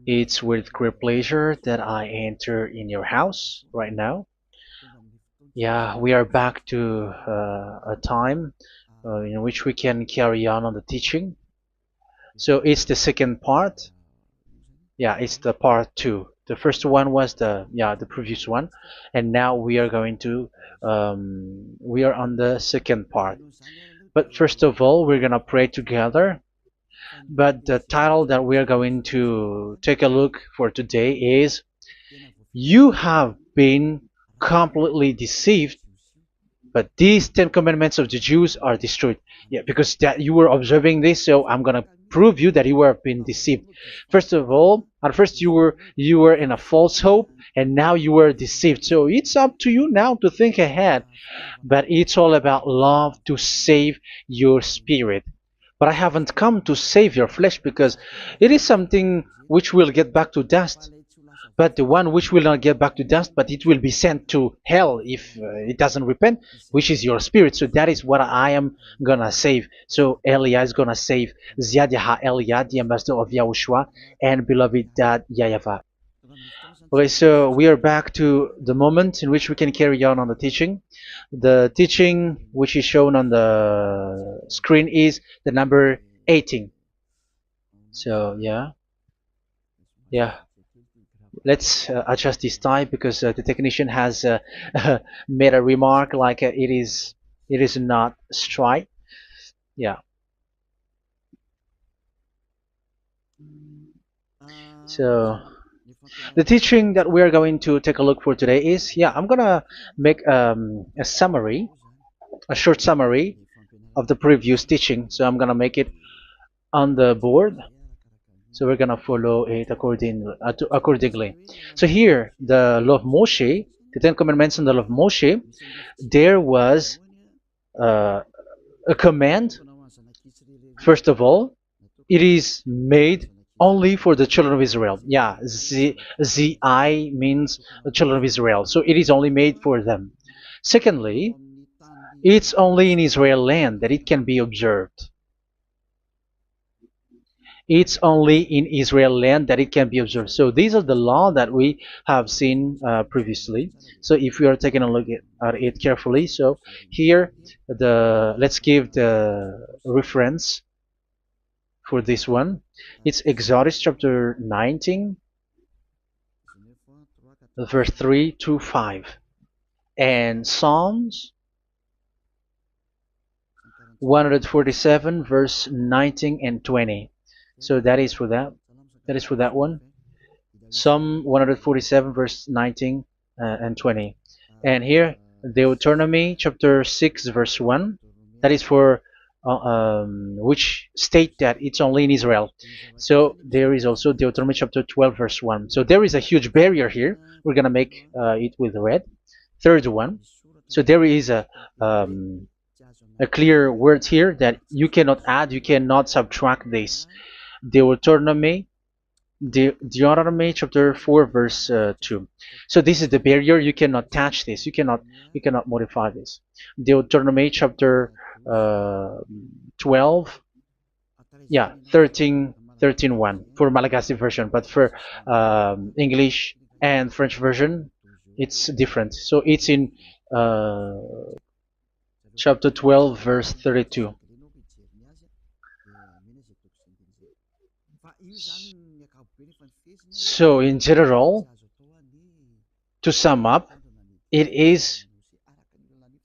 It's with great pleasure that I enter in your house right now. Yeah, we are back to a time in which we can carry on the teaching. So it's the second part. Yeah, it's the part two. The first one was the previous one, and now we are going to we are on the second part. But first of all, we're gonna pray together. But the title that we are going to take a look for today is "You have been completely deceived, but these Ten Commandments of the Jews are destroyed." Yeah, because that you were observing this, so I'm gonna prove you that you were been deceived. First of all, at first you were in a false hope, and now you were deceived. So it's up to you now to think ahead. But it's all about love to save your spirit. But I haven't come to save your flesh because it is something which will get back to dust. But the one which will not get back to dust, but it will be sent to hell if it doesn't repent, which is your spirit. So that is what I am gonna save. So Elia is gonna save Ziadiha Elia, the ambassador of Yahushua, and beloved dad YAHVAH. Okay, so we are back to the moment in which we can carry on the teaching. The teaching which is shown on the screen is the number 18. So yeah, let's adjust this time because the technician has made a remark like it is not straight. Yeah. So the teaching that we are going to take a look for today is, I'm gonna make a summary, a short summary of the previous teaching. So I'm gonna make it on the board. So we're gonna follow it accordingly. So here, the law of Moshe, the Ten Commandments and the law of Moshe, there was uh, a command. First of all, it is made only for the children of Israel. Yeah, Z I means the children of Israel. So it is only made for them. Secondly, it's only in Israel land that it can be observed. It's only in Israel land that it can be observed. So these are the law that we have seen previously. So if we are taking a look at it carefully, so here let's give the reference for this one. It's Exodus chapter 19, verse 3 to 5, and Psalms 147, verse 19 and 20. So that is for that. That is for that one. Psalm 147, verse 19 and 20. And here, Deuteronomy chapter 6, verse 1. That is for which state that it's only in Israel. So there is also Deuteronomy chapter 12, verse 1. So there is a huge barrier here. We're going to make it with red. Third one. So there is a clear word here that you cannot add, you cannot subtract this. Deuteronomy Deuteronomy chapter 4 verse 2. So this is the barrier. You cannot touch this. You cannot modify this. Deuteronomy chapter 12, 13 1 for Malagasy version, but for English and French version, it's different. So it's in uh, chapter 12 verse 32. So in general, to sum up, it is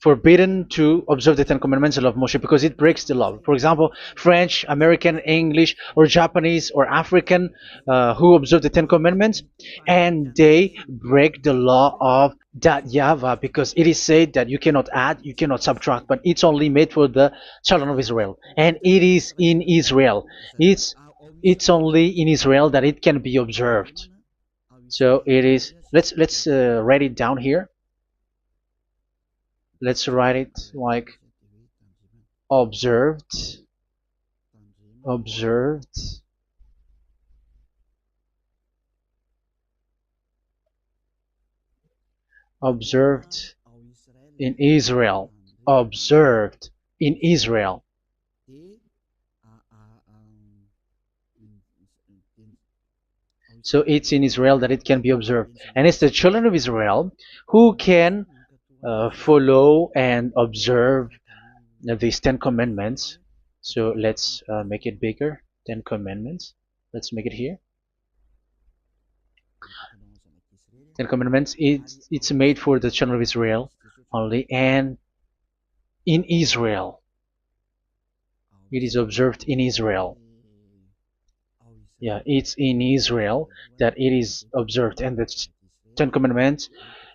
forbidden to observe the Ten Commandments and law of Moshe because it breaks the law. For example, French, American, English, or Japanese or African who observe the Ten Commandments and they break the law of that YAHVAH because it is said that you cannot add, you cannot subtract, but it's only made for the children of Israel, and it is in Israel. It's only in Israel that it can be observed. So it is. Let's write it down here. Let's write it like observed, observed, observed in Israel, observed in Israel. So it's in Israel that it can be observed. And it's the children of Israel who can follow and observe these 10 commandments. So let's make it bigger. 10 commandments. Let's make it here. 10 commandments. It's made for the children of Israel only, and in Israel. It is observed in Israel. Yeah, it's in Israel that it is observed, and the 10 commandments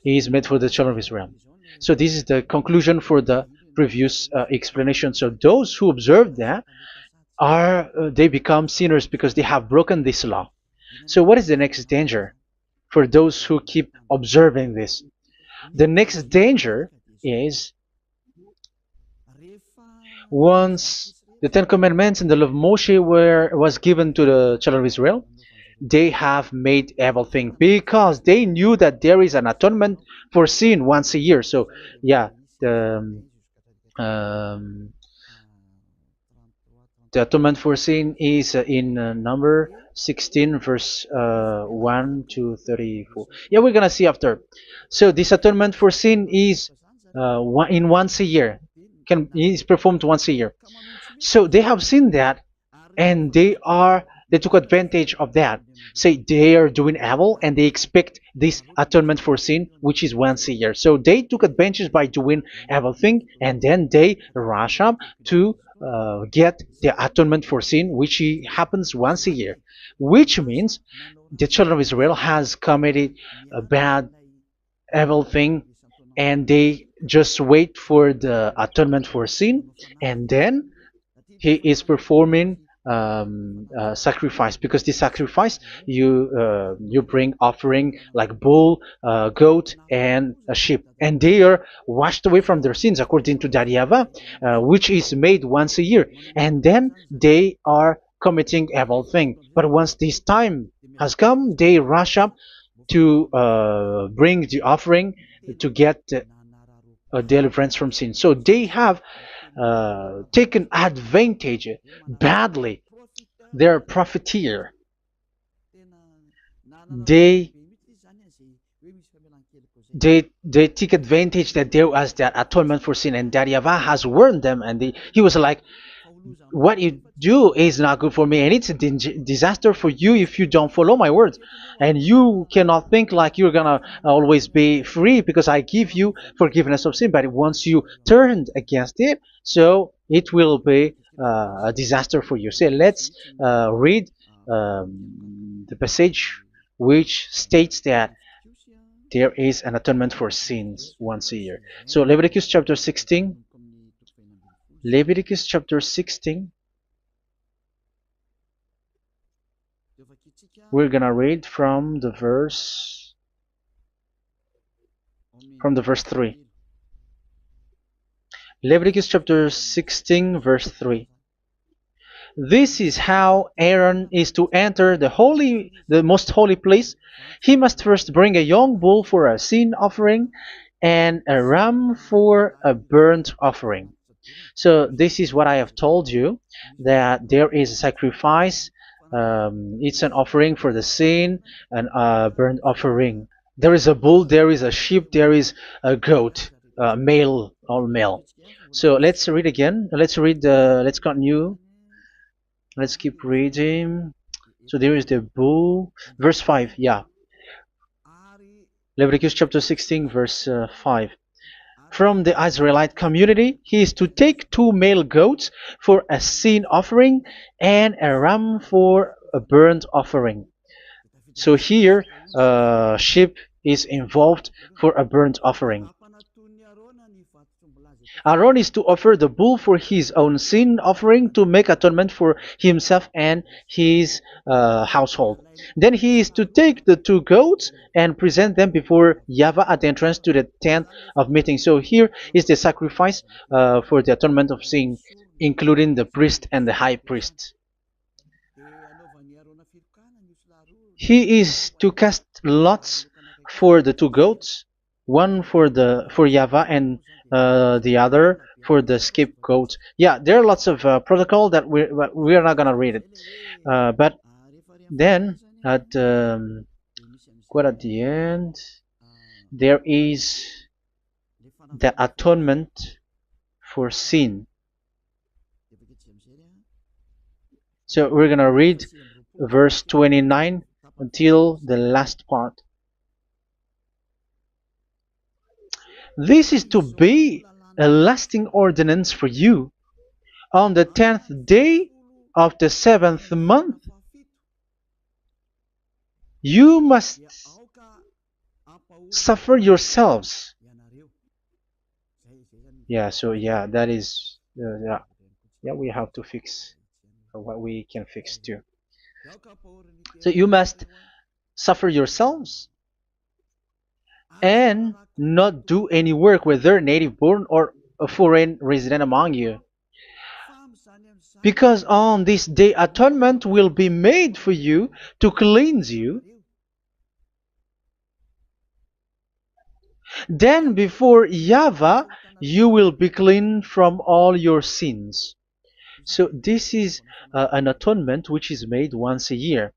is made for the children of Israel. So this is the conclusion for the previous explanation. So those who observe that are they become sinners because they have broken this law. So what is the next danger for those who keep observing this? The next danger is once the Ten Commandments and the law of Moshe was given to the children of Israel, they have made everything because they knew that there is an atonement for sin once a year. So yeah, um, the atonement for sin is in number 16 verse 1 to 34. Yeah, we're gonna see after. So this atonement for sin is once a year, is performed once a year. So they have seen that, and they took advantage of that. Say they are doing evil and they expect this atonement for sin, which is once a year. So they took advantage by doing evil thing, and then they rush up to get the atonement for sin, which happens once a year, which means the children of Israel has committed a bad evil thing, and they just wait for the atonement for sin, and then he is performing sacrifice, because this sacrifice you bring offering like bull, goat, and a sheep, and they are washed away from their sins according to that YAHVAH, which is made once a year, and then they are committing evil thing. But once this time has come, they rush up to bring the offering to get deliverance from sin. So they have taken advantage badly. They're a profiteer. They they take advantage that there was that atonement for sin, and that YAHVAH has warned them, and he was like, what you do is not good for me, and it's a disaster for you if you don't follow my words. And you cannot think like you're gonna always be free because I give you forgiveness of sin, but once you turned against it, so it will be a disaster for you. So let's read the passage which states that there is an atonement for sins once a year. So Leviticus chapter 16. Leviticus chapter 16. We're gonna read from the verse 3. Leviticus chapter 16 verse 3. This is how Aaron is to enter the most holy place. He must first bring a young bull for a sin offering and a ram for a burnt offering. So this is what I have told you, that there is a sacrifice. It's an offering for the sin, and a burnt offering. There is a bull, there is a sheep, there is a goat, male, all male. So let's read again. Let's continue. Let's keep reading. So there is the bull, verse 5. Yeah, Leviticus chapter 16 verse 5. From the Israelite community, he is to take 2 male goats for a sin offering and a ram for a burnt offering. So here, sheep is involved for a burnt offering. Aaron is to offer the bull for his own sin offering to make atonement for himself and his household. Then he is to take the 2 goats and present them before YAHVAH at the entrance to the tent of meeting. So here is the sacrifice for the atonement of sin, including the priest and the high priest. He is to cast lots for the 2 goats, one for YAHVAH and the other for the scapegoat. Yeah, there are lots of protocol that we are not gonna read it, but then at quite at the end, there is the atonement for sin. So we're gonna read verse 29 until the last part. This is to be a lasting ordinance for you. On the 10th day of the 7th month, you must suffer yourselves. Yeah, so yeah, that is, yeah, we have to fix what we can fix too. So you must suffer yourselves and not do any work, whether native born or a foreign resident among you. Because on this day atonement will be made for you to cleanse you. Then before YAHVAH you will be clean from all your sins. So this is an atonement which is made once a year.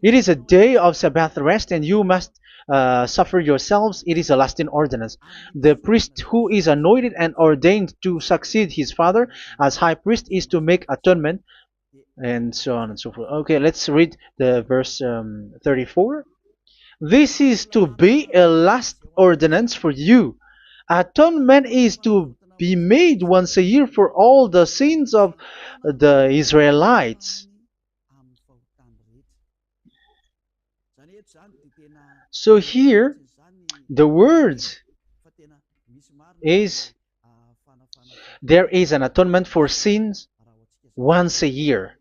It is a day of Sabbath rest, and you must suffer yourselves. It is a lasting ordinance. The priest who is anointed and ordained to succeed his father as high priest is to make atonement, and so on and so forth. Okay, let's read the verse 34. This is to be a last ordinance for you. Atonement is to be made once a year for all the sins of the Israelites. So here, the words is there is an atonement for sins once a year.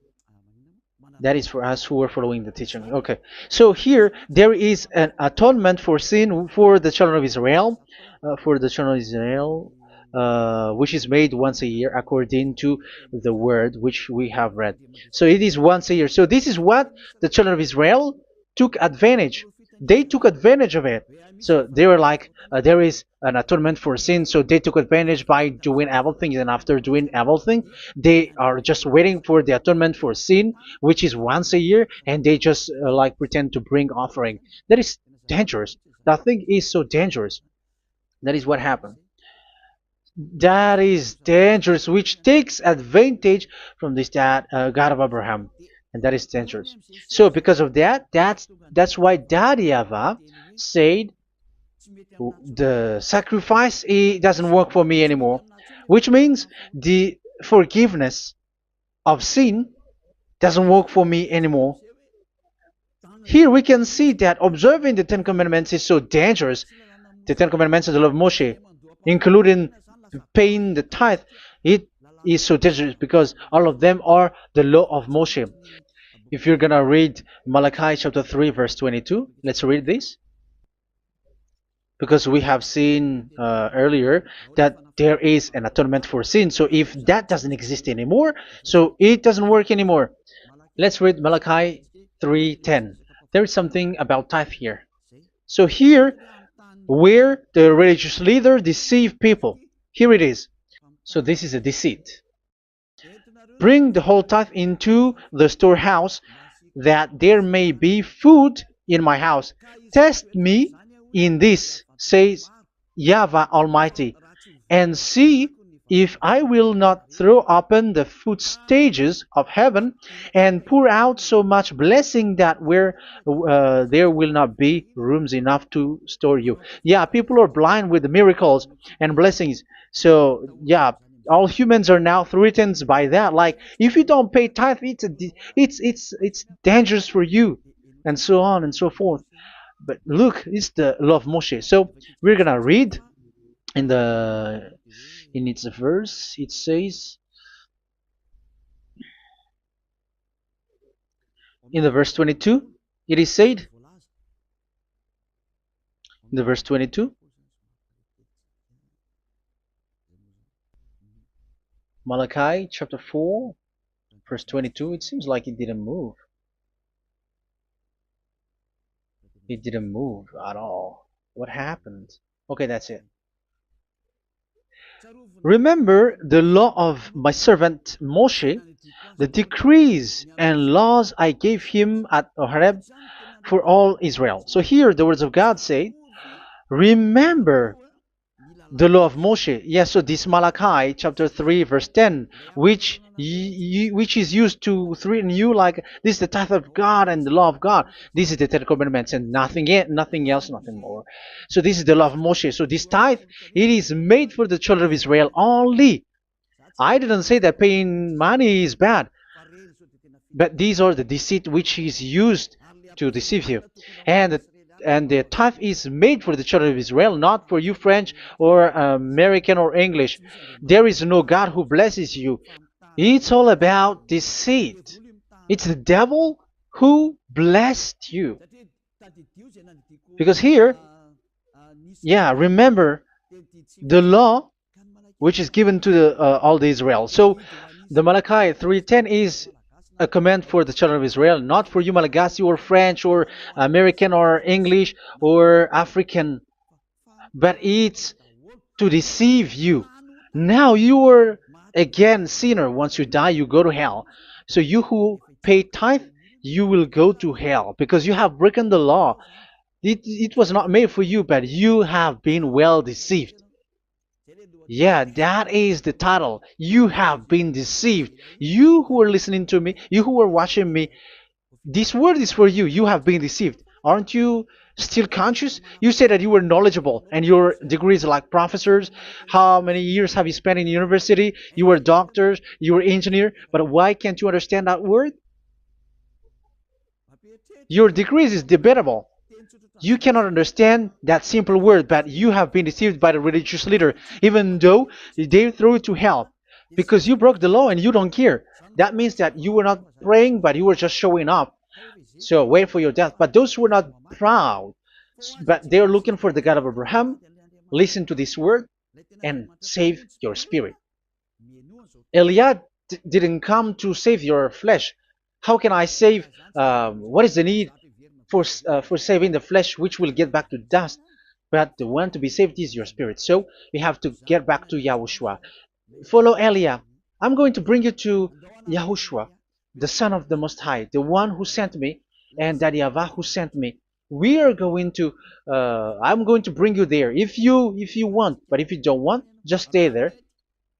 That is for us who are following the teaching. Okay, so here there is an atonement for sin for the children of Israel, which is made once a year according to the word which we have read. So it is once a year. So this is what the children of Israel took advantage. They took advantage of it. So they were like, there is an atonement for sin, so they took advantage by doing evil things, and after doing evil things, they are just waiting for the atonement for sin, which is once a year, and they just like pretend to bring offering. That is dangerous. That thing is so dangerous. That is what happened. That is dangerous, which takes advantage from this God of Abraham, and that is dangerous. So because of that, that's why Daddy Ava said the sacrifice it doesn't work for me anymore, which means the forgiveness of sin doesn't work for me anymore. Here we can see that observing the Ten Commandments is so dangerous. The Ten Commandments of the law of Moshe, including paying the tithe, it is so dangerous because all of them are the law of Moshe. If you're gonna read Malachi chapter 3 verse 22, let's read this. Because we have seen earlier that there is an atonement for sin. So if that doesn't exist anymore, so it doesn't work anymore. Let's read Malachi 3:10. There is something about tithe here. So here, where the religious leader deceive people, here it is. So this is a deceit. Bring the whole tithe into the storehouse, that there may be food in my house. Test me in this, says YAHVAH Almighty, and see if I will not throw open the food stages of heaven and pour out so much blessing that where there will not be rooms enough to store you. Yeah, people are blind with the miracles and blessings. So yeah, all humans are now threatened by that. Like if you don't pay tithe, it's dangerous for you, and so on and so forth. But look, it's the law of Moshe. So we're gonna read in its verse. It says in the verse 22. It is said in the verse 22. Malachi chapter 4 verse 22. It seems like it didn't move. It didn't move at all. What happened? Okay, that's it. Remember the law of my servant Moshe, the decrees and laws I gave him at Horeb for all Israel. So here the words of God say, remember the law of Moshe. Yes, so this Malachi chapter 3 verse 10, which is used to threaten you like this is the tithe of God and the law of God. This is the Ten Commandments and nothing else, nothing more. So this is the law of Moshe. So this tithe, it is made for the children of Israel only. I didn't say that paying money is bad, but these are the deceit which is used to deceive you. And the tithe is made for the children of Israel, not for you French or American or English. There is no God who blesses you. It's all about deceit. It's the devil who blessed you. Because here, yeah, remember the law which is given to all the Israel. So the Malachi 3:10 is a command for the children of Israel, not for you Malagasy or French or American or English or African, but it's to deceive you. Now you are again sinner. Once you die, you go to hell. So you who pay tithe, you will go to hell because you have broken the law. It was not made for you, but you have been well deceived. Yeah, that is the title. You have been deceived. You who are listening to me, you who are watching me, this word is for you. You have been deceived. Aren't you still conscious? You said that you were knowledgeable and your degrees are like professors. How many years have you spent in university? You were doctors, you were engineer, but why can't you understand that word? Your degrees is debatable. You cannot understand that simple word, but you have been deceived by the religious leader, even though they threw you to hell because you broke the law and you don't care. That means that you were not praying, but you were just showing up. So wait for your death. But those who are not proud, but they are looking for the God of Abraham, listen to this word and save your spirit. Eliah didn't come to save your flesh. How can I save? What is the need for saving the flesh, which will get back to dust? But the one to be saved is your spirit. So we have to get back to YAHOSHUAH. Follow Eliah. I'm going to bring you to YAHOSHUAH, the Son of the Most High, the one who sent me, and that YAHVAH who sent me. We are going to. I'm going to bring you there if you want, but if you don't want, just stay there.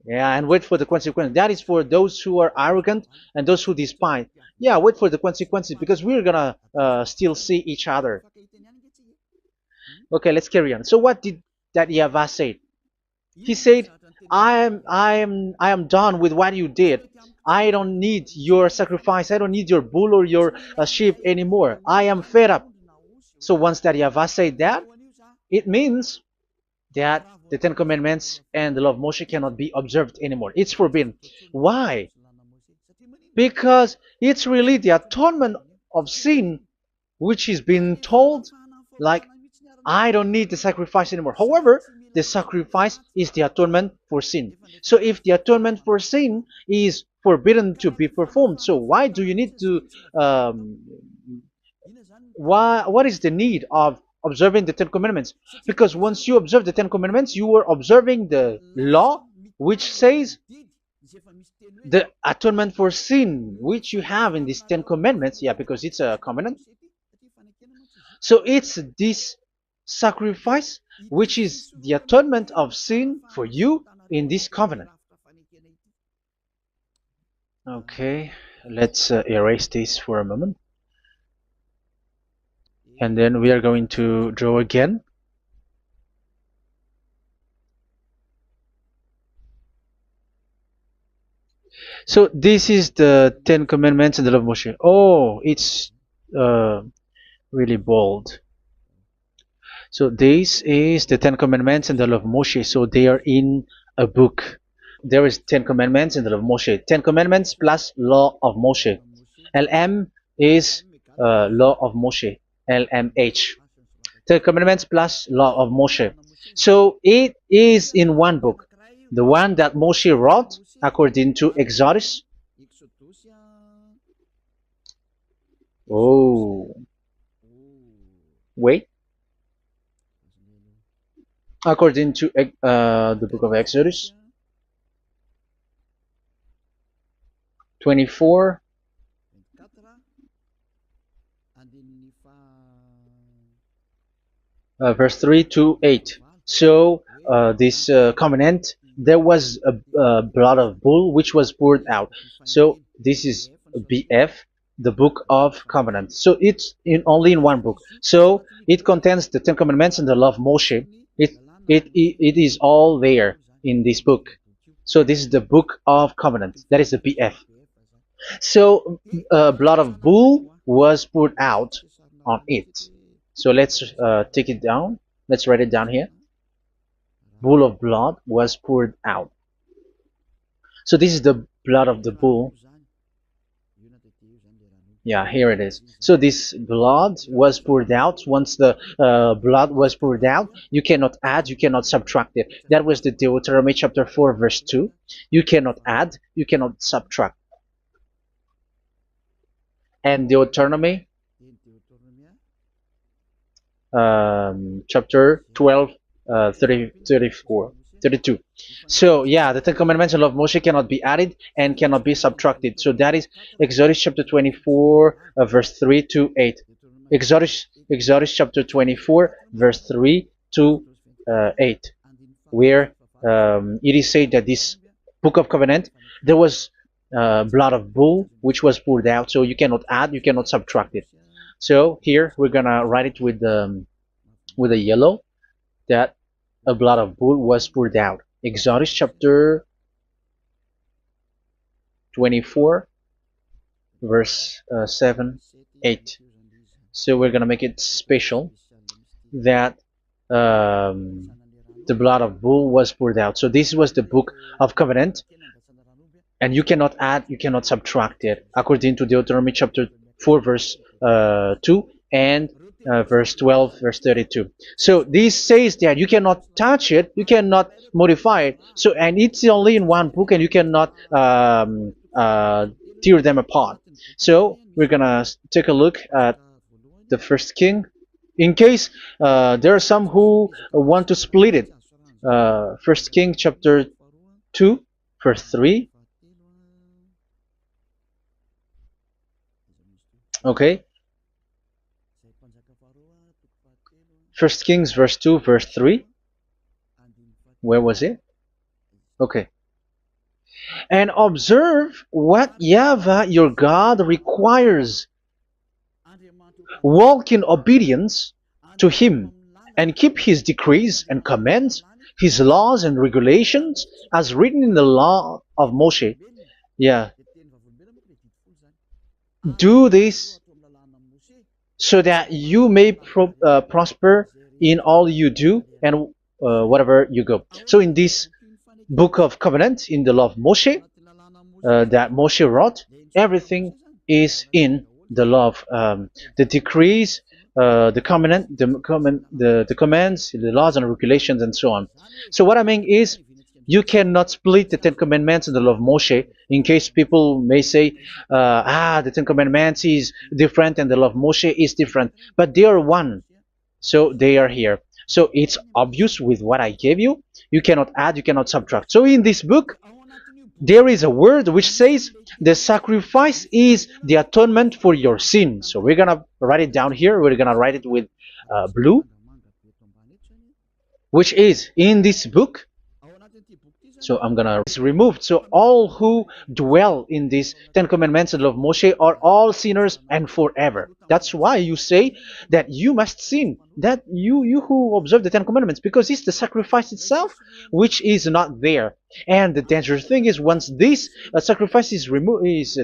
Yeah, and wait for the consequence. That is for those who are arrogant and those who despise. Yeah, wait for the consequences because we're gonna still see each other. Okay, let's carry on. So what did that YAHVAH say? He said, I am done with what you did. I don't need your sacrifice. I don't need your bull or your sheep anymore. I am fed up. So once that YAHVAH said that, it means that the Ten Commandments and the law of Moshe cannot be observed anymore. It's forbidden. Why? Because it's really the atonement of sin which is being told, like, I don't need the sacrifice anymore. However, the sacrifice is the atonement for sin. So if the atonement for sin is forbidden to be performed, so why do you need to what is the need of observing the Ten Commandments? Because once you observe the Ten Commandments, you are observing the law which says the atonement for sin which you have in these Ten Commandments. Yeah, because it's a covenant. So it's this sacrifice which is the atonement of sin for you in this covenant. Okay, let's erase this for a moment. And then we are going to draw again. So this is the Ten Commandments and the law of Moshe. Oh, it's really bold. So this is the Ten Commandments and the law of Moshe. So they are in a book. There is Ten Commandments and the law of Moshe. Ten Commandments plus law of Moshe. LM is law of Moshe. LMH. Ten Commandments plus law of Moshe. So it is in one book. The one that Moshe wrote according to Exodus. Oh. Wait. According to the book of Exodus 24, verse 3 to 8. So this covenant, there was a blood of bull which was poured out. So this is BF, the book of covenant. So it's only in one book. So it contains the Ten Commandments and the law of Moshe. It is all there in this book. So this is the book of covenant. That is the BF. So blood of bull was poured out on it. So let's take it down. Let's write it down here. Bull of blood was poured out. So this is the blood of the bull. Yeah, here it is. So this blood was poured out. Once the blood was poured out, you cannot add, you cannot subtract it. That was the Deuteronomy chapter 4, verse 2. You cannot add, you cannot subtract. And Deuteronomy chapter 12, 32. So yeah, the Ten Commandments and law of Moshe cannot be added and cannot be subtracted. So that is Exodus chapter 24, verse 3 to 8. Exodus chapter 24, verse 3 to 8, where it is said that this book of covenant, there was blood of bull which was poured out. So you cannot add, you cannot subtract it. So here we're gonna write it with a yellow, that a blood of bull was poured out. Exodus chapter 24, verse 7, 8. So we're gonna make it special that the blood of bull was poured out. So this was the book of covenant, and you cannot add, you cannot subtract it, according to Deuteronomy chapter 4, verse 2 and verse 12, verse 32. So this says that you cannot touch it, you cannot modify it. So, and it's only in one book, and you cannot tear them apart. So we're gonna take a look at the first king, in case there are some who want to split it. First King chapter 2, verse 3. Okay. First Kings verse 2, verse 3. Where was it? Okay. And observe what YAHVAH your God requires. Walk in obedience to him, and keep his decrees and commands, his laws and regulations, as written in the law of Moshe. Yeah. Do this so that you may prosper in all you do and whatever you go. So in this book of covenant, in the law of Moshe, that Moshe wrote, everything is in the law of the decrees, the covenant, the commands, the laws and regulations, and so on. So what I mean is, you cannot split the Ten Commandments and the law of Moshe. In case people may say, the Ten Commandments is different and the law of Moshe is different, but they are one. So they are here. So it's obvious with what I gave you. You cannot add, you cannot subtract. So in this book, there is a word which says the sacrifice is the atonement for your sin. So we're gonna write it down here. We're gonna write it with blue, which is in this book. So I'm gonna remove. So all who dwell in these Ten Commandments and law of Moshe are all sinners and forever. That's why you say that you must sin, that you who observe the Ten Commandments, because it's the sacrifice itself which is not there. And the dangerous thing is, once this sacrifice is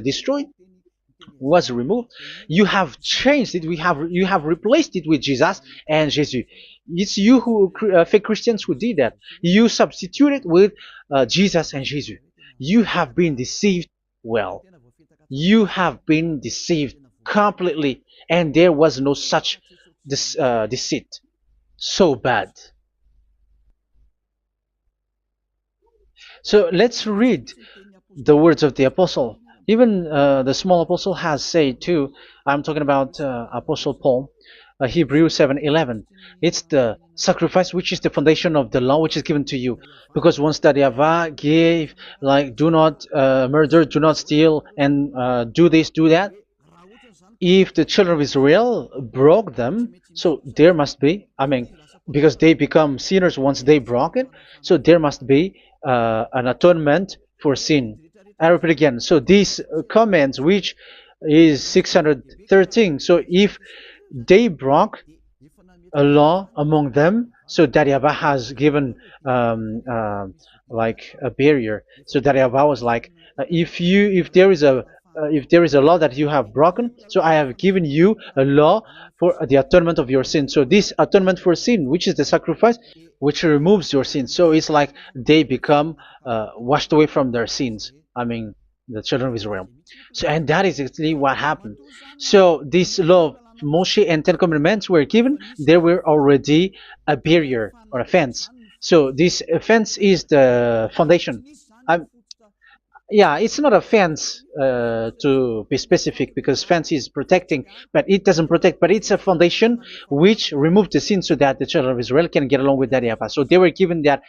destroyed, was removed, you have changed it. You have replaced it with Jesus and Jesus. It's you who fake Christians who did that. You substitute it with Jesus and Jesus. You have been deceived. Well, you have been deceived completely, and there was no such deceit. So bad. So let's read the words of the apostle. Even the small apostle has said too. I'm talking about Apostle Paul. Hebrews 7:11. It's the sacrifice which is the foundation of the law which is given to you. Because once that YAHVAH gave, like, do not murder, do not steal, and do this, do that, if the children of Israel broke them, so there must be, I mean, because they become sinners once they broke it, so there must be an atonement for sin. I repeat again. So these comments, which is 613, so if they broke a law among them, so that YAHVAH has given like a barrier. So that YAHVAH was like, if there is a law that you have broken, so I have given you a law for the atonement of your sin. So this atonement for sin, which is the sacrifice, which removes your sin. So it's like they become washed away from their sins. I mean, the children of Israel. So, and that is exactly what happened. So this law of Moshe and Ten Commandments were given. There were already a barrier or a fence. So this fence is the foundation. I'm, yeah, it's not a fence to be specific, because fence is protecting, but it doesn't protect. But it's a foundation which removed the sin so that the children of Israel can get along with that YAHVAH. So they were given that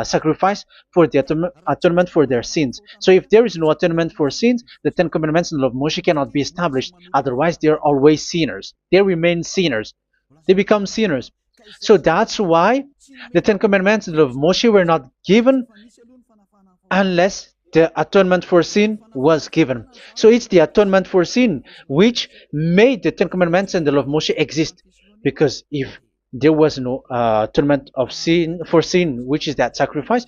sacrifice for the atonement for their sins. So if there is no atonement for sins, the Ten Commandments and the law of Moshe cannot be established. Otherwise, they are always sinners. They remain sinners. They become sinners. So that's why the Ten Commandments and the law of Moshe were not given unless the atonement for sin was given. So it's the atonement for sin which made the Ten Commandments and the law of Moshe exist. Because if there was no atonement of sin for sin, which is that sacrifice,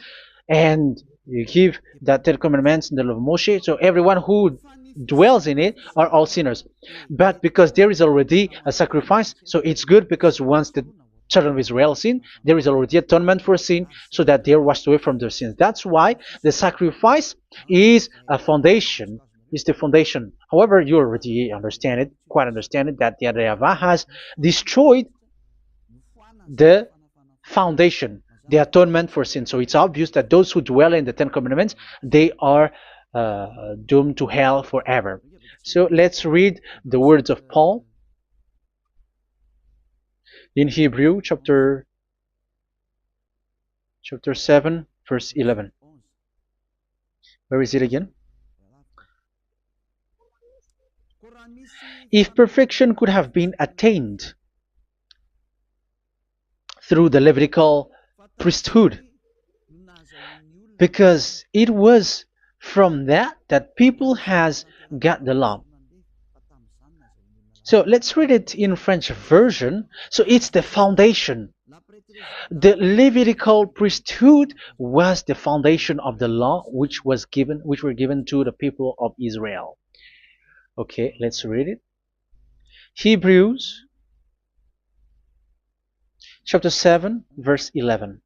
and you give that Ten Commandments and the law of Moshe, so everyone who dwells in it are all sinners. But because there is already a sacrifice, so it's good, because once the children of Israel sin, there is already atonement for sin, so that they are washed away from their sins. That's why the sacrifice is a foundation, is the foundation. However, you already understand it, quite understand it, that the YAHVAH has destroyed the foundation, the atonement for sin. So it's obvious that those who dwell in the Ten Commandments, they are doomed to hell forever. So let's read the words of Paul in Hebrew chapter 7 verse 11. Where is it again? If perfection could have been attained through the Levitical priesthood, because it was from that people has got the law. So let's read it in French version. So it's the foundation. The Levitical priesthood was the foundation of the law which were given to the people of Israel. Okay, let's read it. Hebrews chapter 7 verse 11.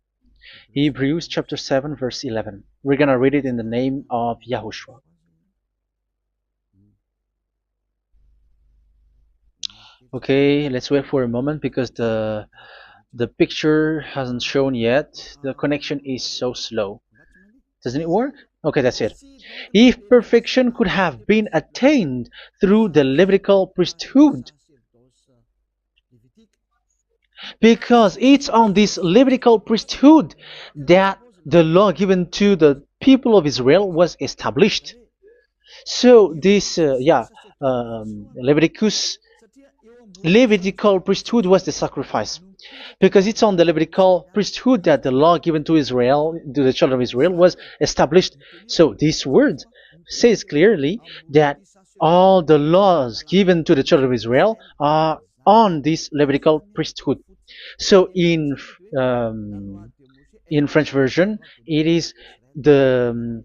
Hebrews chapter 7 verse 11. We're gonna read it in the name of YAHOSHUAH. Okay, let's wait for a moment, because the picture hasn't shown yet. The connection is so slow. Doesn't it work? Okay, that's it. If perfection could have been attained through the Levitical priesthood, because it's on this Levitical priesthood that the law given to the people of Israel was established. So this Levitical priesthood was the sacrifice, because it's on the Levitical priesthood that the law given to Israel, to the children of Israel, was established. So this word says clearly that all the laws given to the children of Israel are on this Levitical priesthood. So in French version, it is the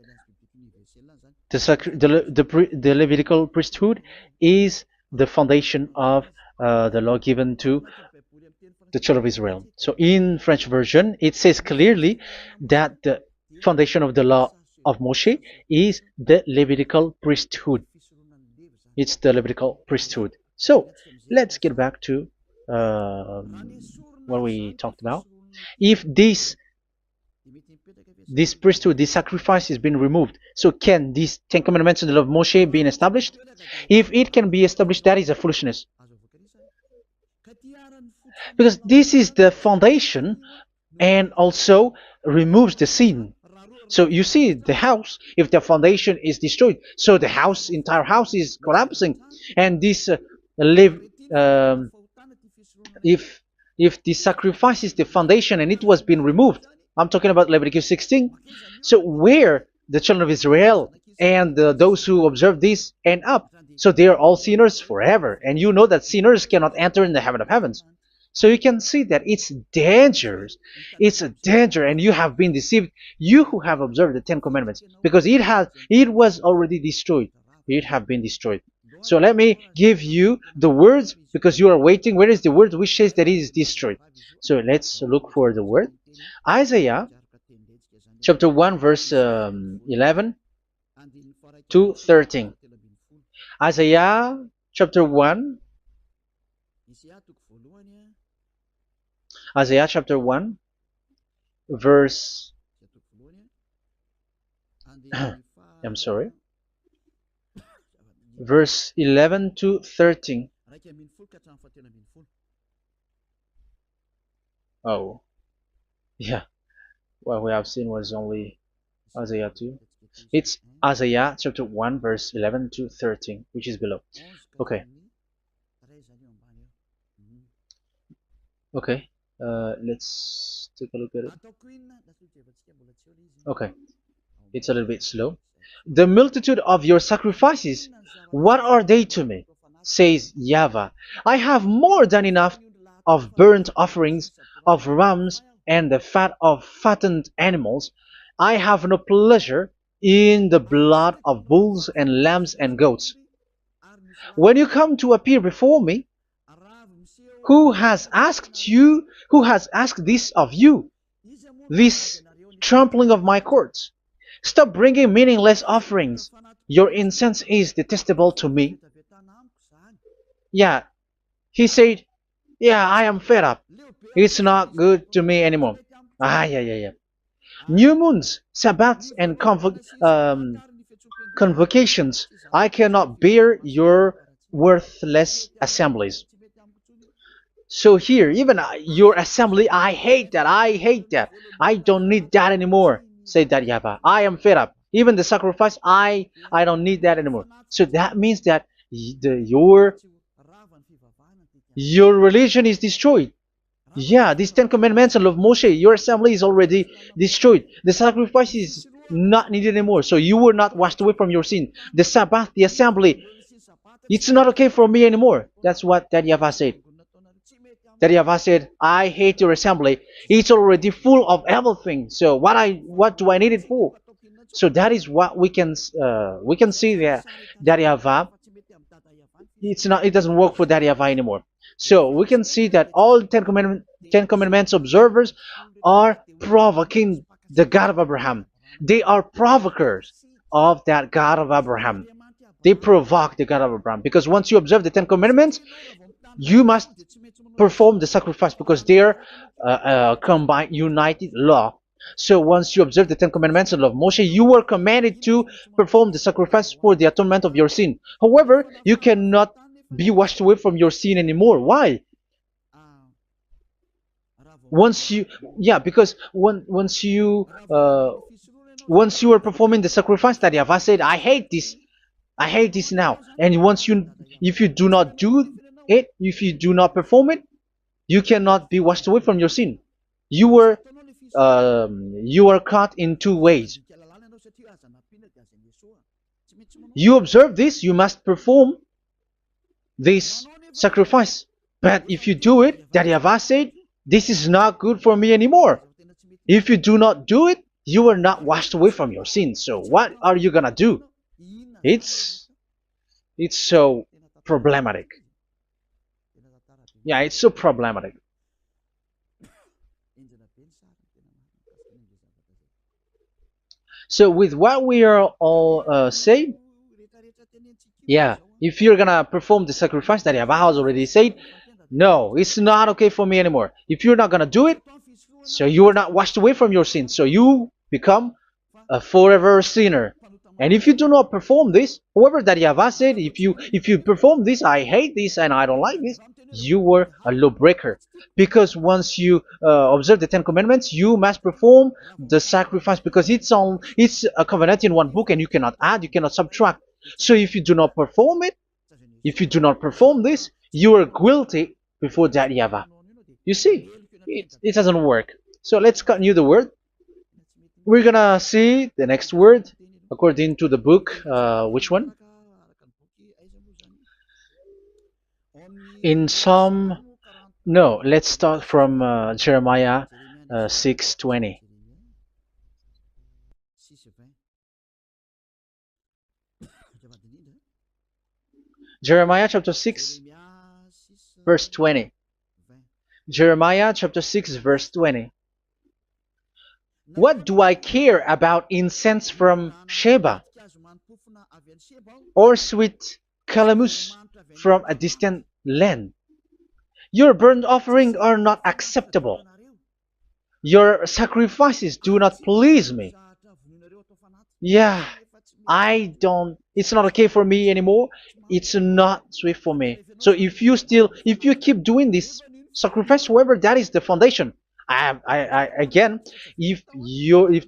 Levitical priesthood is the foundation of the law given to the children of Israel. So in French version, it says clearly that the foundation of the law of Moshe is the Levitical priesthood. It's the Levitical priesthood. So let's get back to what we talked about. If this priesthood, this sacrifice is being removed, so can these 10 commandments and the law of Moshe be established? If it can be established, that is a foolishness. because this is the foundation and also removes the sin. So you see the house, if the foundation is destroyed, so the house, entire house is collapsing, and this live um, if the sacrifice is the foundation and it was being removed. I'm talking about Leviticus 16. So where the children of Israel and those who observe this end up, so they are all sinners forever, and you know that sinners cannot enter in the heaven of heavens. So you can see that it's dangerous. It's a danger, and you have been deceived. You who have observed the Ten Commandments, because it was already destroyed. It have been destroyed. So let me give you the words because you are waiting. Where is the word which says that it is destroyed? So let's look for the word. Isaiah chapter 1 verse 11 to 13. Isaiah chapter 1. Isaiah chapter 1 verse I'm sorry, verse 11 to 13. Oh, yeah. What we have seen was only Isaiah 2. It's Isaiah chapter 1 verse 11 to 13, which is below. Okay. Okay. Let's take a look at it. Okay. It's a little bit slow. The multitude of your sacrifices, what are they to me? Says YAHVAH. I have more than enough of burnt offerings, of rams, and the fat of fattened animals. I have no pleasure in the blood of bulls and lambs and goats. When you come to appear before me, who has asked this of you, this trampling of my courts? Stop bringing meaningless offerings. Your incense is detestable to me. Yeah, he said, yeah, I am fed up. It's not good to me anymore. Yeah. New moons, Sabbaths, and convocations. I cannot bear your worthless assemblies. So here, even your assembly, I hate that. I don't need that anymore. Say that YAHVAH. I am fed up. Even the sacrifice, I don't need that anymore. So that means that your religion is destroyed. Yeah, these 10 commandments of Moshe, your assembly is already destroyed. The sacrifice is not needed anymore. So you were not washed away from your sin. The Sabbath, the assembly, it's not okay for me anymore. That's what that YAHVAH said. That YAHVAH said, I hate your assembly. It's already full of everything. So what do I need it for? So that is what we can see there. That YAHVAH, it doesn't work for that YAHVAH anymore. So we can see that all Ten Commandments observers are provoking the God of Abraham. They are provokers of that God of Abraham. They provoke the God of Abraham, because once you observe the 10 Commandments, you must perform the sacrifice, because they're combined, united law. So once you observe the 10 Commandments and love Moshe, you were commanded to perform the sacrifice for the atonement of your sin. However, you cannot be washed away from your sin anymore. Why? Because once you are performing the sacrifice that YAHVAH said, I hate this now. And if you do not do it, if you do not perform it, you cannot be washed away from your sin. You are caught in two ways. You observe this, you must perform this sacrifice. But if you do it, that YAHVAH said, this is not good for me anymore. If you do not do it, you are not washed away from your sins. So what are you gonna do? It's so problematic. Yeah, it's so problematic. So with what we are all saying, yeah, if you're gonna perform the sacrifice that YAHVAH has already said, no, it's not okay for me anymore. If you're not gonna do it, so you are not washed away from your sins. So you become a forever sinner. And if you do not perform this, however that YAHVAH said, if you perform this, I hate this and I don't like this, you were a lawbreaker. Because once you observe the Ten Commandments, you must perform the sacrifice, because it's a covenant in one book, and you cannot add, you cannot subtract. So if you do not perform it, if you do not perform this, you are guilty before that Yahweh. You see, it doesn't work. So let's continue the word. We're gonna see the next word according to the book. Which one? In Psalm. No, let's start from Jeremiah 6:20. Jeremiah chapter 6, verse 20. Jeremiah chapter 6, verse 20. What do I care about incense from Sheba, or sweet calamus from a distant land? Your burnt offerings are not acceptable. Your sacrifices do not please me. Yeah, it's not okay for me anymore. It's not sweet for me. So if you keep doing this sacrifice, however, that is the foundation. Again, if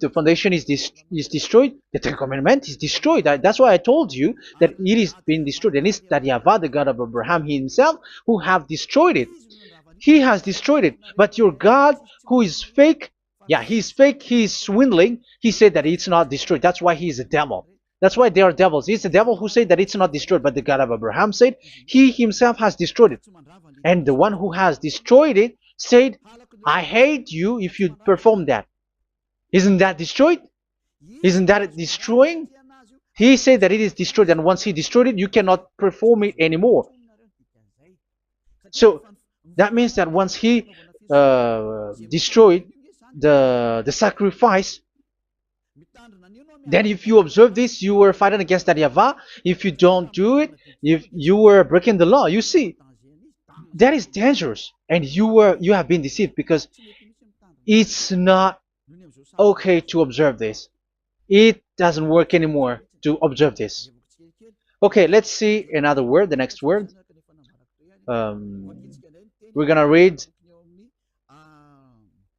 the foundation is destroyed, the Ten Commandment is destroyed. That's why I told you that it is being destroyed, and it's that Yahweh, the God of Abraham himself, who have destroyed it. He has destroyed it. But your God, who is fake, yeah, he's fake, he's swindling, he said that it's not destroyed. That's why he is a devil. That's why they are devils. It's the devil who said that it's not destroyed, but the God of Abraham said he himself has destroyed it. And the one who has destroyed it said, I hate you if you perform that. Isn't that destroyed? Isn't that destroying? He said that it is destroyed, and once he destroyed it, you cannot perform it anymore. So that means that once he destroyed the sacrifice, then if you observe this, you were fighting against that Yahweh. If you don't do it, if you were breaking the law, you see, that is dangerous, and you have been deceived, because it's not okay to observe this. It doesn't work anymore to observe this. Okay, let's see another word, the next word. We're gonna read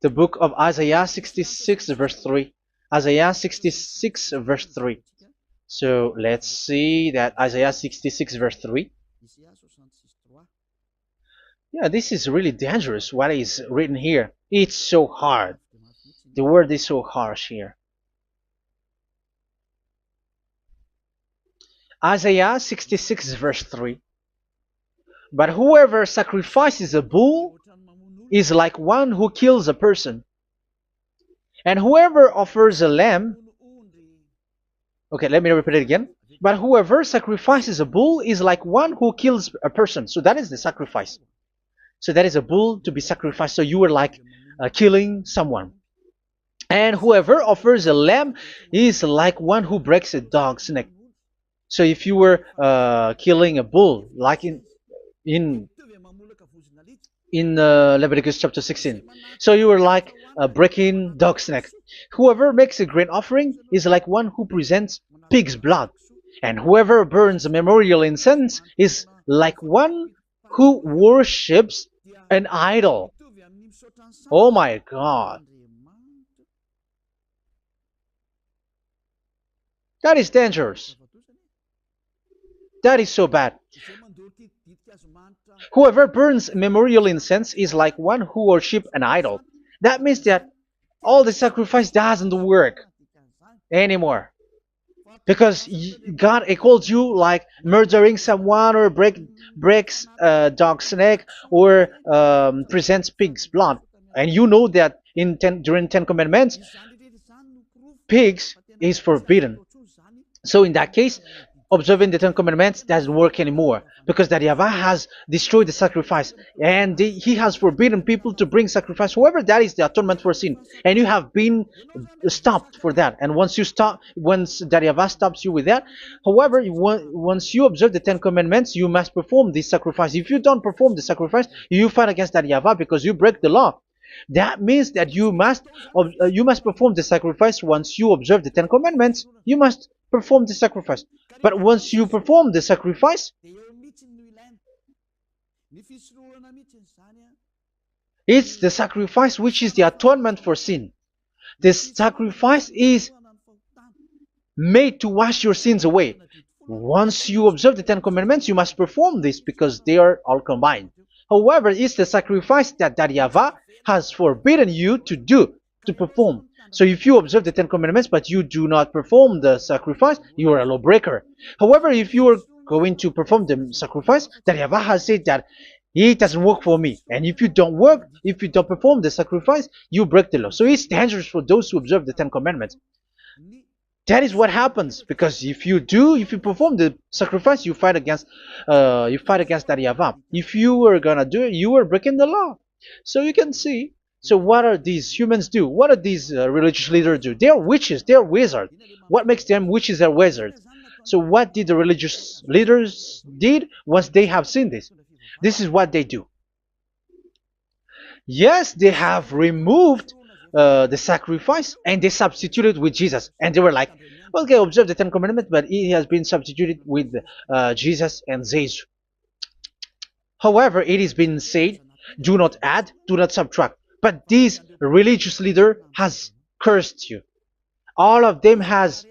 the book of Isaiah 66 verse 3. Isaiah 66 verse 3. So let's see that Isaiah 66 verse 3. Yeah, this is really dangerous what is written here. It's so hard. The word is so harsh here. Isaiah 66 verse 3. But whoever sacrifices a bull is like one who kills a person. And whoever offers a lamb... Okay, let me repeat it again. But whoever sacrifices a bull is like one who kills a person. So that is the sacrifice. So that is a bull to be sacrificed. So you were like killing someone. And whoever offers a lamb is like one who breaks a dog's neck. So if you were killing a bull, like in Leviticus chapter 16, so you were like breaking dog's neck. Whoever makes a grain offering is like one who presents pig's blood. And whoever burns a memorial incense is like one who worships an idol. Oh my God. That is dangerous. That is so bad. Whoever burns memorial incense is like one who worships an idol. That means that all the sacrifice doesn't work anymore. Because God calls you like murdering someone, or breaks a dog's neck, or presents pig's blood. And you know that during Ten Commandments, pigs is forbidden. So in that case, observing the Ten Commandments doesn't work anymore, because that Yahweh has destroyed the sacrifice, and he has forbidden people to bring sacrifice. However, that is the atonement for sin, and you have been stopped for that. And once that Yahweh stops you with that, however, once you observe the Ten Commandments, you must perform this sacrifice. If you don't perform the sacrifice, you fight against that Yahweh, because you break the law. That means that you must perform the sacrifice. Once you observe the Ten Commandments, you must perform the sacrifice. But once you perform the sacrifice, It's the sacrifice which is the atonement for sin. This sacrifice is made to wash your sins away. Once you observe the Ten Commandments, you must perform this because they are all combined. However, it's the sacrifice that YAHVAH has forbidden you to do, to perform. So if you observe the Ten Commandments but you do not perform the sacrifice, you are a lawbreaker. However, if you are going to perform the sacrifice, YAHVAH has said that it doesn't work for me. And if you don't work, if you don't perform the sacrifice, you break the law. So it's dangerous for those who observe the Ten Commandments. That is what happens, because if you perform the sacrifice, you fight against that YAHVAH. If you are gonna do it, you are breaking the law. So you can see. So what are these humans do? What are these religious leaders do? They are witches. They are wizards. What makes them witches or wizards? So what did the religious leaders did once they have seen this? This is what they do. Yes, they have removed the sacrifice and they substituted with Jesus. And they were like, okay, observe the Ten Commandments, but it has been substituted with Jesus and Jesus. However, it has been said, do not add, do not subtract. But this religious leader has cursed you. All of them has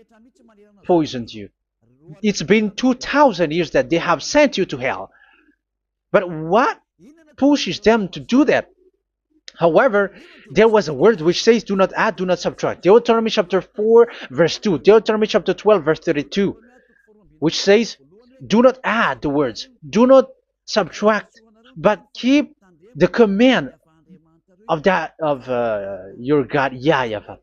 poisoned you. It's been 2,000 years that they have sent you to hell. But what pushes them to do that? However, there was a word which says, do not add, do not subtract. Deuteronomy chapter 4, verse 2. Deuteronomy chapter 12, verse 32. Which says, do not add the words. Do not subtract. But keep the command of your God, YAHVAH.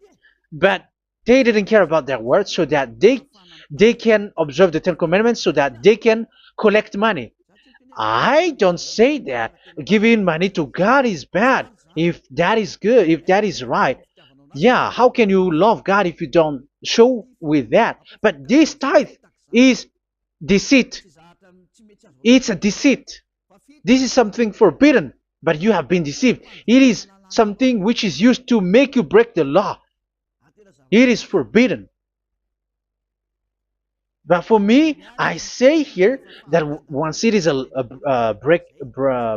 But they didn't care about their words, so that they can observe the Ten Commandments, so that they can collect money. I don't say that giving money to God is bad. If that is good, if that is right, yeah, how can you love God if you don't show with that? But this tithe is deceit. It's a deceit. This is something forbidden, but you have been deceived. It is something which is used to make you break the law. It is forbidden. But for me, I say here that once it is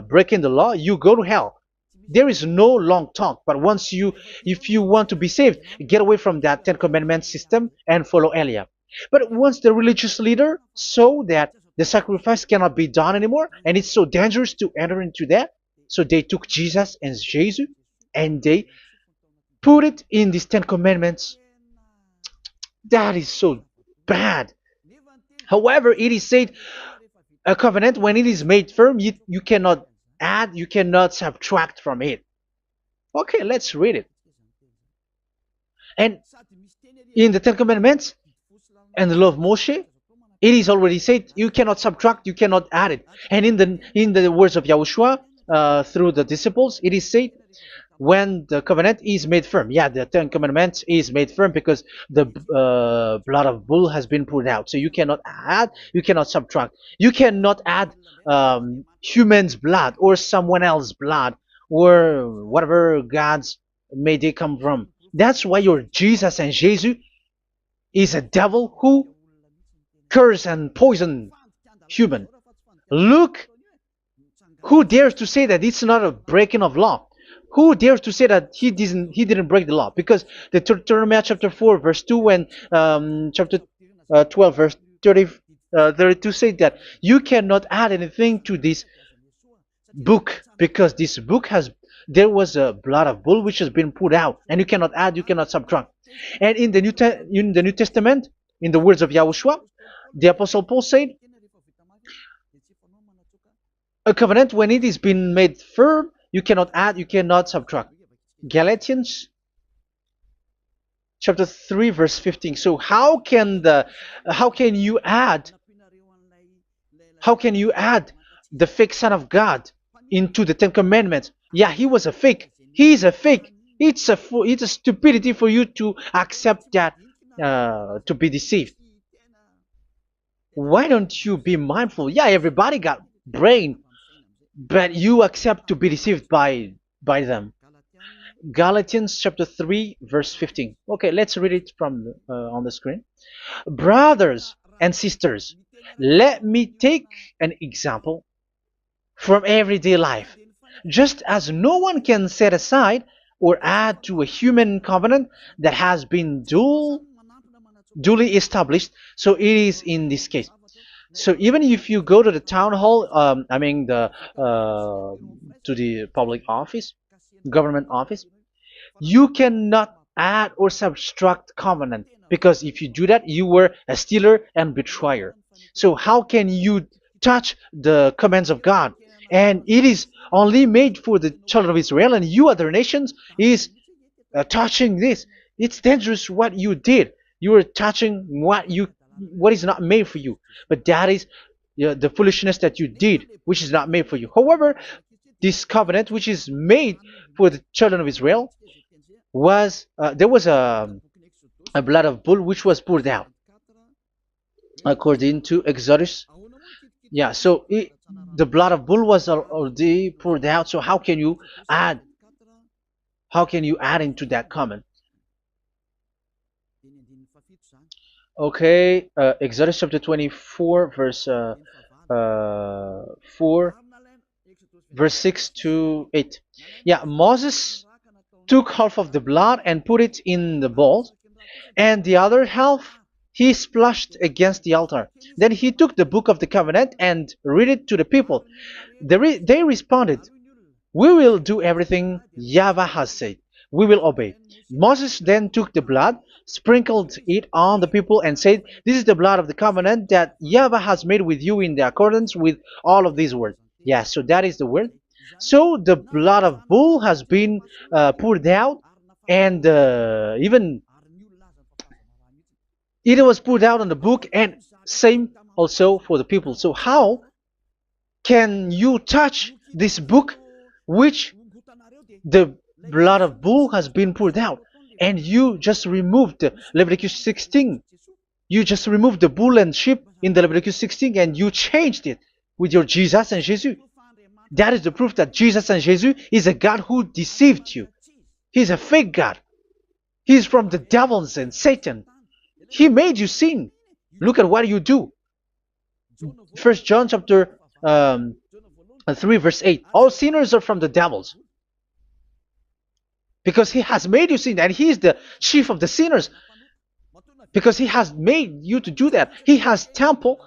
breaking the law, you go to hell. There is no long talk. But if you want to be saved, get away from that Ten Commandments system and follow Eliah. But once the religious leader saw that the sacrifice cannot be done anymore, and it's so dangerous to enter into that, so they took Jesus and Jesus and they put it in these Ten Commandments. That is so bad. However, it is said, a covenant, when it is made firm, you cannot add, you cannot subtract from it. Okay, let's read it. And in the Ten Commandments and the law of Moshe, it is already said, you cannot subtract, you cannot add it. And in the words of YAHOSHUAH, through the disciples, it is said, when the covenant is made firm. Yeah, the Ten Commandments is made firm because the blood of bull has been poured out. So you cannot add, you cannot subtract. You cannot add human's blood or someone else's blood or whatever gods may they come from. That's why your Jesus and Jesus is a devil who curse and poison human. Look, who dares to say that it's not a breaking of law? Who dares to say that he didn't break the law? Because the Deuteronomy chapter 4 verse 2 and chapter 12 verse 32 say that you cannot add anything to this book, because this book there was a blood of bull which has been put out, and you cannot add, you cannot subtract. And in the New Testament, in the words of YAHOSHUAH, the Apostle Paul said, a covenant, when it is been made firm, you cannot add, you cannot subtract. Galatians chapter 3 verse 15. So how can you add the fake son of God into the Ten Commandments? Yeah, he was a fake. He is a fake. It's a stupidity for you to accept that, to be deceived. Why don't you be mindful? Yeah, everybody got brain, but you accept to be deceived by them. Galatians chapter 3 verse 15. Okay, let's read it from on the screen. Brothers and sisters, let me take an example from everyday life. Just as no one can set aside or add to a human covenant that has been duly established, so it is in this case. So even if you go to the town hall, I mean to the public office, government office, you cannot add or subtract covenant, because if you do that, you were a stealer and betrayer. So how can you touch the commands of God? And it is only made for the children of Israel, and you other nations is touching this. It's dangerous what you did. You are touching what is not made for you. But that is the foolishness that you did, which is not made for you. However, this covenant, which is made for the children of Israel, was there was a blood of bull which was poured out according to Exodus. Yeah, so the blood of bull was already poured out. So add how can you add into that comment? Okay, Exodus chapter 24, verse 4, verse 6 to 8. Yeah, Moses took half of the blood and put it in the bowl, and the other half he splashed against the altar. Then he took the book of the covenant and read it to the people. They responded, "We will do everything YAHVAH has said. We will obey." Moses then took the blood, sprinkled it on the people, and said, "This is the blood of the covenant that YAHVAH has made with you in the accordance with all of these words." Yeah, so that is the word. So the blood of bull has been poured out, and even it was poured out on the book, and same also for the people. So how can you touch this book which the blood of bull has been poured out? And you just removed Leviticus 16. You just removed the bull and sheep in the Leviticus 16, and you changed it with your Jesus and Jesus. That is the proof that Jesus and Jesus is a God who deceived you. He's a fake God. He's from the devils and Satan. He made you sin. Look at what you do. First John chapter 3 verse 8. All sinners are from the devils, because he has made you sin, and he is the chief of the sinners, because he has made you to do that. He has trampled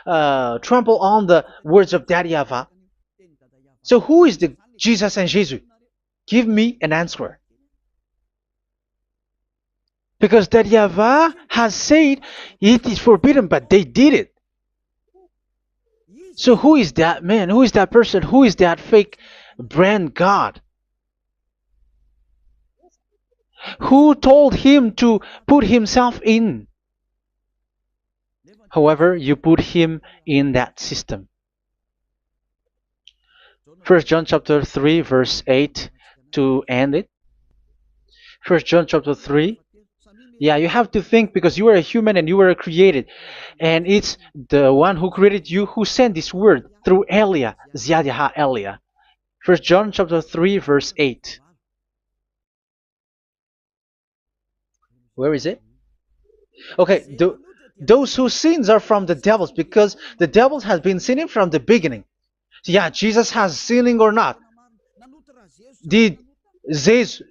on the words of Daddy YAHVAH. So who is the Jesus and Jesus? Give me an answer. Because Daddy YAHVAH has said it is forbidden, but they did it. So who is that man? Who is that person? Who is that fake brand God? Who told him to put himself in? However, you put him in that system. First John chapter 3 verse 8 to end it. First John chapter 3. Yeah, you have to think, because you are a human and you were created. And it's the one who created you who sent this word through Elia, Ziadiha Elia. First John chapter 3 verse 8. Where is it? Okay, those whose sins are from the devils, because the devils has been sinning from the beginning. Yeah, Jesus has sinning or not? Did Jesus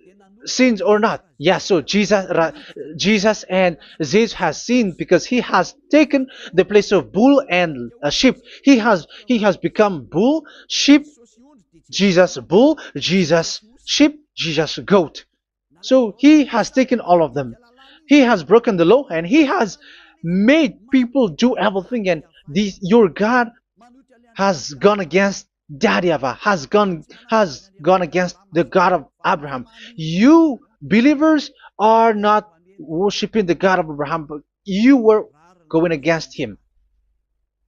sins or not? Yeah, so Jesus and Jesus has sinned, because he has taken the place of bull and a sheep. He has become bull, sheep, Jesus bull, Jesus sheep, Jesus goat. So he has taken all of them. He has broken the law, and he has made people do everything. And your God has gone against Daddy YAHVAH, has gone against the God of Abraham. You believers are not worshiping the God of Abraham, but you were going against him.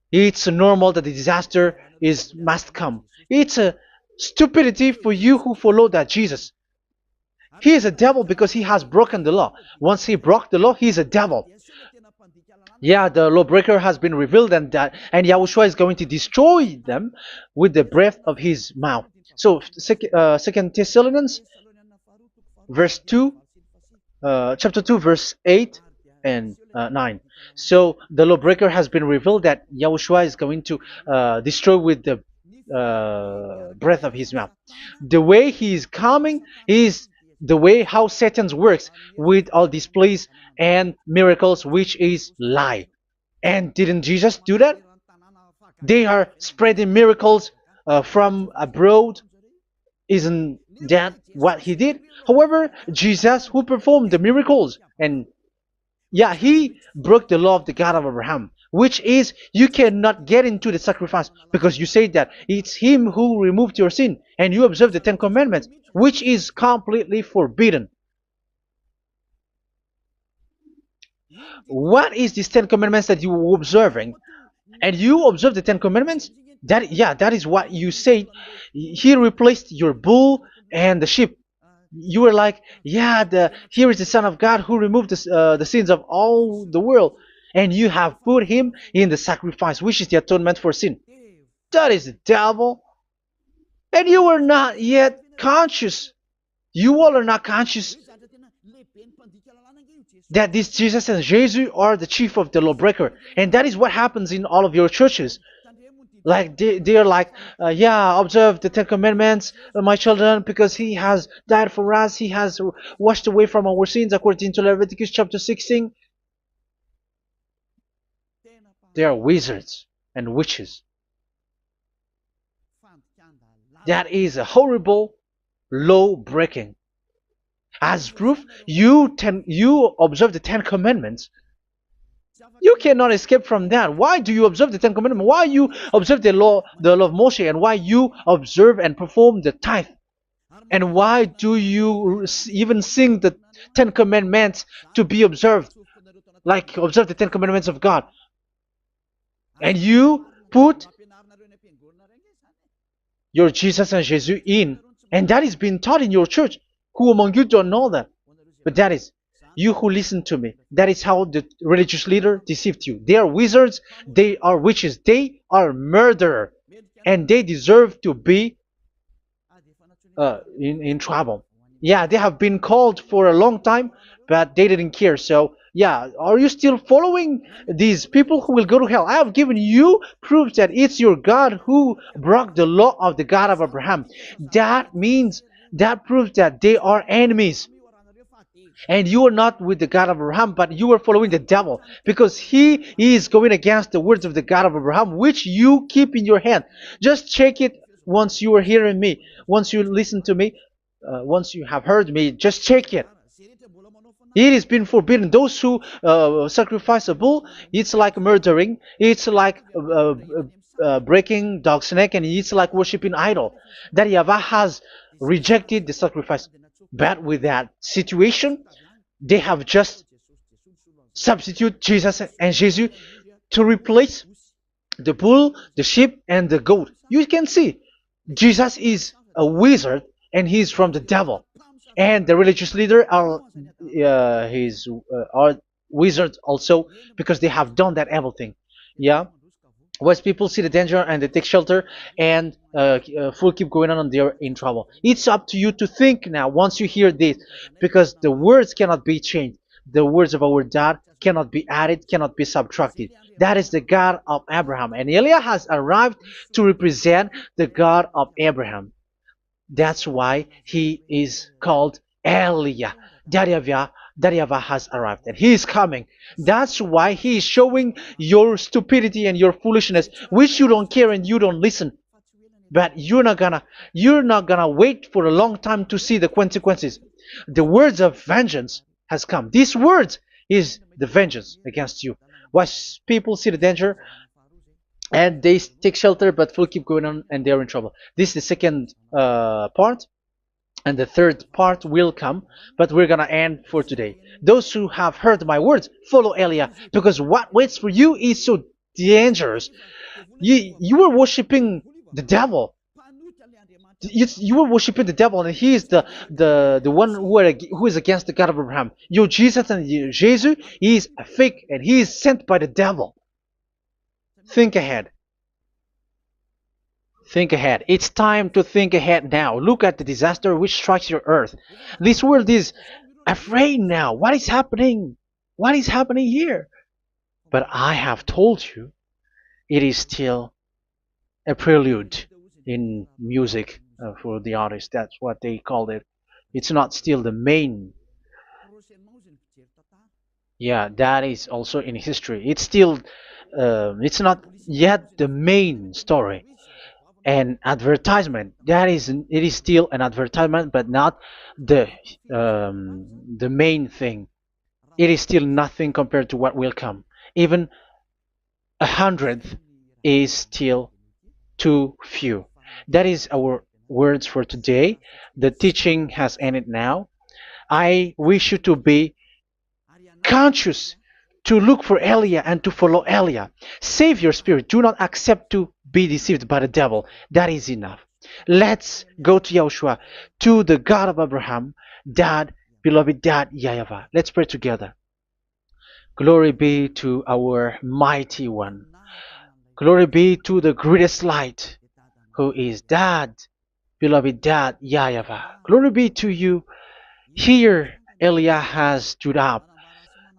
It's normal that the disaster must come. It's a stupidity for you who follow that Jesus. He is a devil because he has broken the law. Once he broke the law, he is a devil. Yeah, the lawbreaker has been revealed, and Yahushua is going to destroy them with the breath of his mouth. So, Second Thessalonians, verse 2, chapter 2, verse 8 and 9. So the lawbreaker has been revealed, that Yahushua is going to destroy with the breath of his mouth. The way he is coming is the way how Satan works with all displays and miracles, which is lie. And didn't Jesus do that? They are spreading miracles from abroad. Isn't that what he did? However, Jesus, who performed the miracles, and yeah, he broke the law of the God of Abraham, which is you cannot get into the sacrifice because you say that it's him who removed your sin and you observe the Ten Commandments, which is completely forbidden. What is these Ten Commandments that you were observing? And you observe the Ten Commandments? That, yeah, that is what you said. He replaced your bull and the sheep. You were like, yeah, here is the Son of God who removed the sins of all the world, and you have put him in the sacrifice, which is the atonement for sin. That is the devil. And you are not yet conscious. You all are not conscious that this Jesus and Jesus are the chief of the lawbreaker. And that is what happens in all of your churches. Like they are like, yeah, observe the Ten Commandments, my children, because he has died for us. He has washed away from our sins according to Leviticus chapter 16. They are wizards and witches. That is a horrible law breaking. As proof, you observe the Ten Commandments. You cannot escape from that. Why do you observe the Ten Commandments? Why you observe the law of Moshe, and why you observe and perform the tithe? And why do you even sing the Ten Commandments to be observed? Like observe the Ten Commandments of God. And you put your Jesus and Jesus in. And that is being taught in your church. Who among you don't know that? But that is you who listen to me. That is how the religious leader deceived you. They are wizards. They are witches. They are murderers. And they deserve to be in trouble. Yeah, they have been called for a long time, but they didn't care. So, yeah, are you still following these people who will go to hell? I have given you proof that it's your God who broke the law of the God of Abraham. That means, that proves that they are enemies. And you are not with the God of Abraham, but you are following the devil, because he is going against the words of the God of Abraham, which you keep in your hand. Just check it once you are hearing me. Once you listen to me, once you have heard me, just check it. It has been forbidden. Those who sacrifice a bull, it's like murdering. It's like breaking dog's neck, and it's like worshiping idol. That YAHVAH has rejected the sacrifice. But with that situation, they have just substitute Jesus and Jesus to replace the bull, the sheep, and the goat. You can see Jesus is a wizard, and he's from the devil. And the religious leader are wizards also, because they have done that evil thing. Yeah. Once people see the danger and they take shelter and full keep going on, and they're in trouble. It's up to you to think now once you hear this, because the words cannot be changed. The words of our God cannot be added, cannot be subtracted. That is the God of Abraham, and Eliah has arrived to represent the God of Abraham. That's why he is called Eliah. YAHVAH has arrived, and he is coming. That's why he is showing your stupidity and your foolishness, which you don't care and you don't listen. But you're not gonna wait for a long time to see the consequences. The words of vengeance has come. These words is the vengeance against you. Once people see the danger and they take shelter, but will keep going on, and they're in trouble. This is the second part. And the third part will come, but we're gonna end for today. Those who have heard my words, follow Eliah, because what waits for you is so dangerous. You are worshiping the devil. You are worshiping the devil, and he is the one who is against the God of Abraham. Your Jesus and your Jesus is a fake, and he is sent by the devil. Think ahead. Think ahead. It's time to think ahead now. Look at the disaster which strikes your earth. This world is afraid now. What is happening? What is happening here? But I have told you, it is still a prelude. in music for the artist. That's what they called it. It's not still the main. Yeah, that is also in history. It's still, it's not yet the main story. And advertisement, that is, it is still an advertisement, but not the the main thing. It is still nothing compared to what will come. Even a hundredth is still too few. That is our words for today. The teaching has ended now. I wish you to be conscious, to look for Elia and to follow Elia. Save your spirit. Do not accept to be deceived by the devil. That is enough. Let's go to Yahushua, to the God of Abraham, Dad, beloved Dad, YAHVAH. Let's pray together. Glory be to our mighty one. Glory be to the greatest light, who is Dad, beloved Dad, YAHVAH. Glory be to you. Here, Elia has stood up,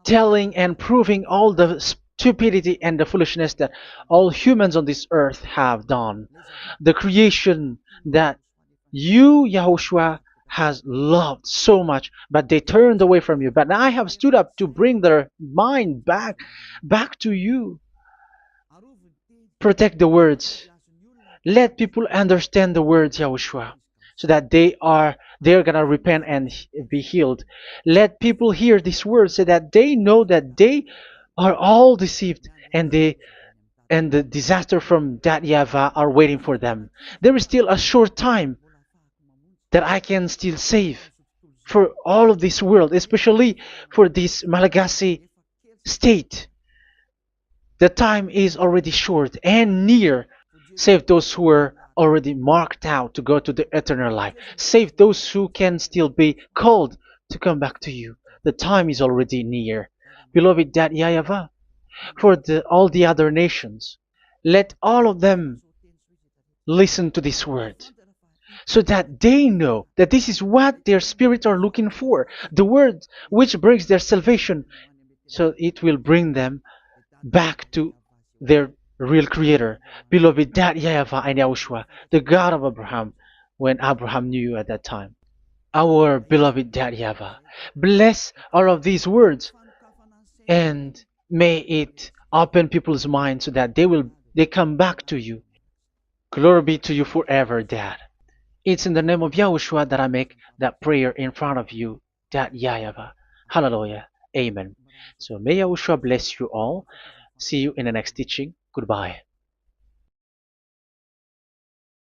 telling and proving all the stupidity and the foolishness that all humans on this earth have done. The creation that you, Yahushua, has loved so much, but they turned away from you. But now I have stood up to bring their mind back to you. Protect the words. Let people understand the words, Yahushua, so that they're gonna repent and be healed. Let people hear these words so that they know that they are all deceived, and the disaster from that YAHVAH are waiting for them. There is still a short time that I can still save for all of this world, especially for this Malagasy state. The time is already short and near. Save those who are already marked out to go to the eternal life. Save those who can still be called to come back to you. The time is already near. Beloved Dad YAHVAH, for all the other nations, let all of them listen to this word, so that they know that this is what their spirits are looking for, the word which brings their salvation, so it will bring them back to their real creator, beloved Dad YAHVAH and Yahushua, the God of Abraham, when Abraham knew you at that time. Our beloved Dad YAHVAH, bless all of these words, and may it open people's minds so that they come back to you. Glory be to you forever, Dad. It's in the name of Yahushua that I make that prayer in front of you, Dad YAHVAH. Hallelujah. Amen. So may Yahushua bless you all. See you in the next teaching. Goodbye.